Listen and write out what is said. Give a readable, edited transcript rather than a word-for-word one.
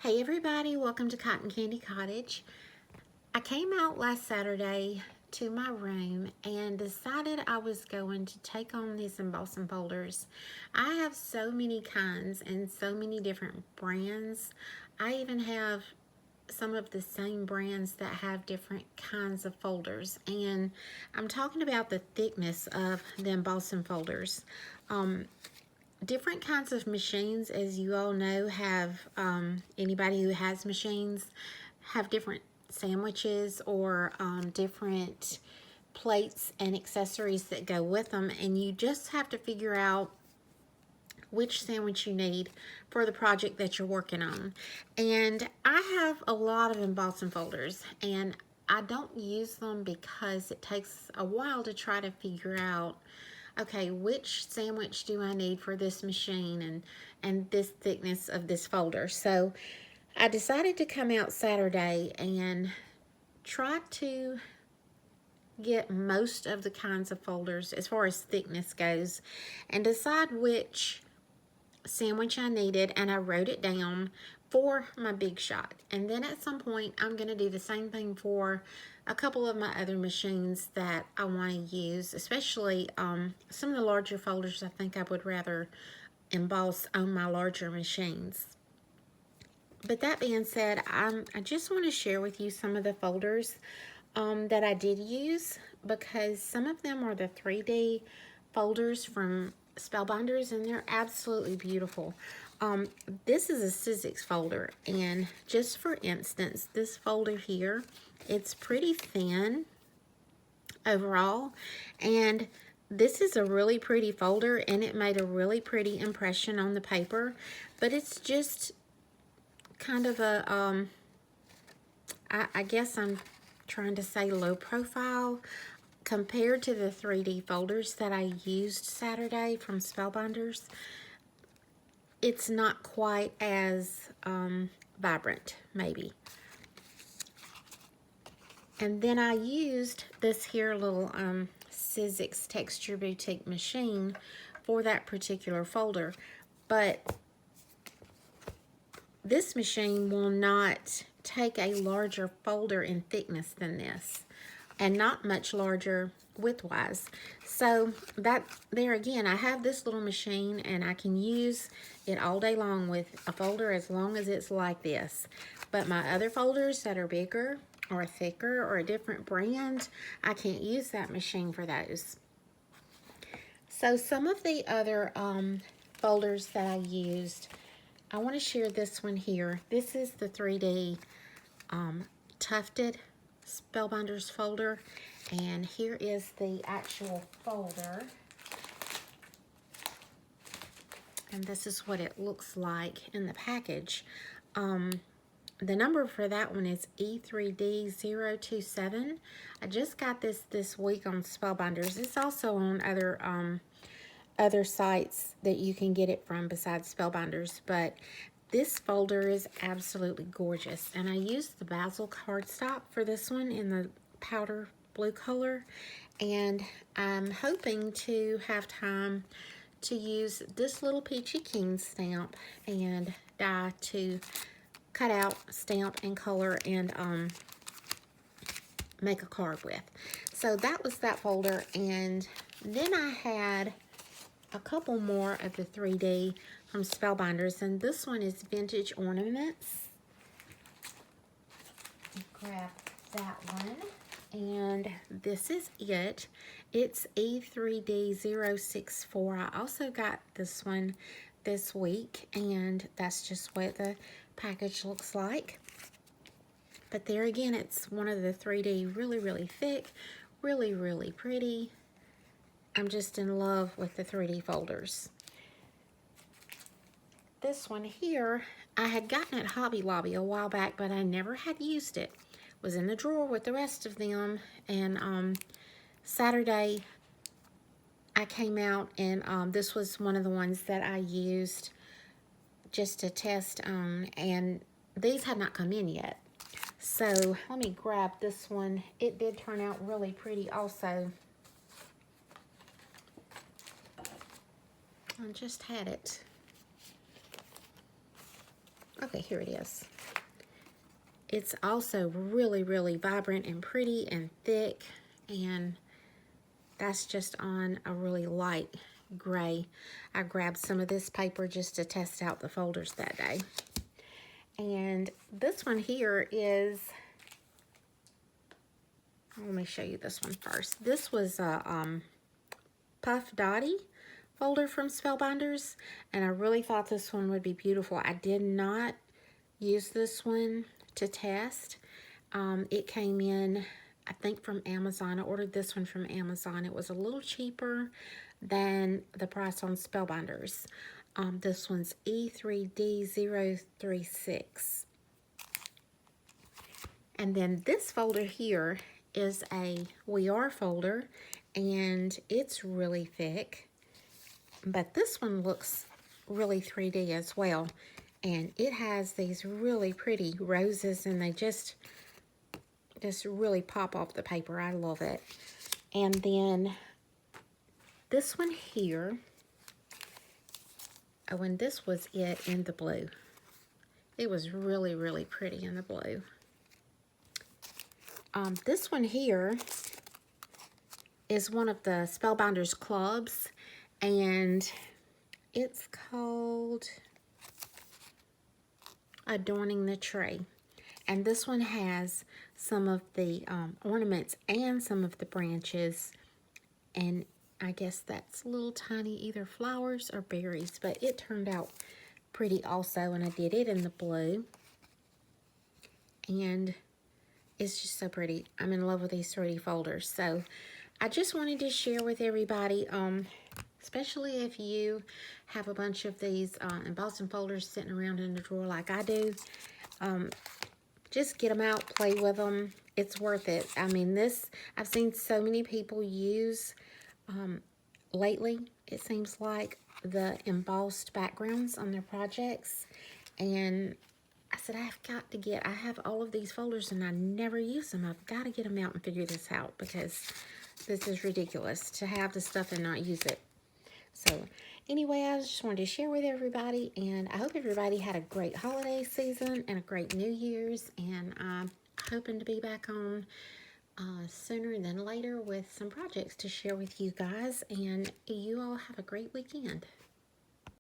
Hey everybody, welcome to Cotton Candy Cottage. I came out last Saturday to my room and decided I was going to take on these embossing folders. I have so many kinds and so many different brands. I even have some of the same brands that have different kinds of folders, and I'm talking about the thickness of the embossing folders. Different kinds of machines, as you all know, have anybody who has machines have different sandwiches or different plates and accessories that go with them, and you just have to figure out which sandwich you need for the project that you're working on. And I have a lot of embossing folders, and I don't use them because it takes a while to try to figure out, okay, which sandwich do I need for this machine and this thickness of this folder. So I decided to come out Saturday and try to get most of the kinds of folders as far as thickness goes and decide which sandwich I needed, and I wrote it down for my big shot. And then at some point I'm going to do the same thing for a couple of my other machines that I want to use, especially some of the larger folders. I think I would rather emboss on my larger machines. But that being said, I just want to share with you some of the folders that I did use, because some of them are the 3D folders from Spellbinders, and they're absolutely beautiful. This is a Sizzix folder, and just for instance, this folder here, it's pretty thin overall, and this is a really pretty folder, and it made a really pretty impression on the paper, but it's just kind of a, I guess I'm trying to say low profile compared to the 3D folders that I used Saturday from Spellbinders. It's not quite as vibrant, maybe. And then I used this here little Sizzix Texture Boutique machine for that particular folder, but this machine will not take a larger folder in thickness than this, and not much larger widthwise. So that there again, I have this little machine and I can use it all day long with a folder as long as it's like this. But my other folders that are bigger or thicker or a different brand, I can't use that machine for those. So some of the other folders that I used, I want to share this one here. This is the 3D tufted Spellbinders folder, and here is the actual folder, and this is what it looks like in the package. The number for that one is E3D027. I just got this week on Spellbinders. It's also on other sites that you can get it from besides Spellbinders, but this folder is absolutely gorgeous, and I used the basil cardstock for this one in the powder blue color, and I'm hoping to have time to use this little Peachy King stamp and die to cut out, stamp, and color and make a card with. So that was that folder, and then I had a couple more of the 3D from Spellbinders, and this one is Vintage Ornaments. Grab that one, and this is it. It's E3D064. I also got this one this week, and that's just what the package looks like. But there again, it's one of the 3D, really thick, really pretty. I'm just in love with the 3D folders. This one here, I had gotten at Hobby Lobby a while back, but I never had used it. It was in the drawer with the rest of them, and Saturday I came out, and this was one of the ones that I used just to test on, and these had not come in yet. So let me grab this one. It did turn out really pretty also. I just had it Okay, here it is. It's also really, really vibrant and pretty and thick, and that's just on a really light gray. I grabbed some of this paper just to test out the folders that day. And this one here is, let me show you this one first. This was a Puff Dotty folder from Spellbinders, and I really thought this one would be beautiful. I did not use this one to test. It came in, I think, from Amazon. I ordered this one from Amazon. It was a little cheaper than the price on Spellbinders. This one's E3D036. And then this folder here is a We Are folder, and it's really thick. But this one looks really 3D as well. And it has these really pretty roses, and they just really pop off the paper. I love it. And then this one here, oh, and this was it in the blue. It was really, really pretty in the blue. This one here is one of the Spellbinders clubs, and it's called Adorning the Tree. And this one has some of the ornaments and some of the branches, and I guess that's little tiny either flowers or berries, but it turned out pretty also, and I did it in the blue, and it's just so pretty. I'm in love with these 3D folders. So I just wanted to share with everybody, especially if you have a bunch of these embossing folders sitting around in the drawer like I do. Just get them out, play with them. It's worth it. I mean, I've seen so many people use lately, it seems like, the embossed backgrounds on their projects, and I said, I have all of these folders and I never use them. I've got to get them out and figure this out, because this is ridiculous to have the stuff and not use it. So anyway, I just wanted to share with everybody, and I hope everybody had a great holiday season and a great New Year's, and I'm hoping to be back on sooner than later with some projects to share with you guys, and you all have a great weekend.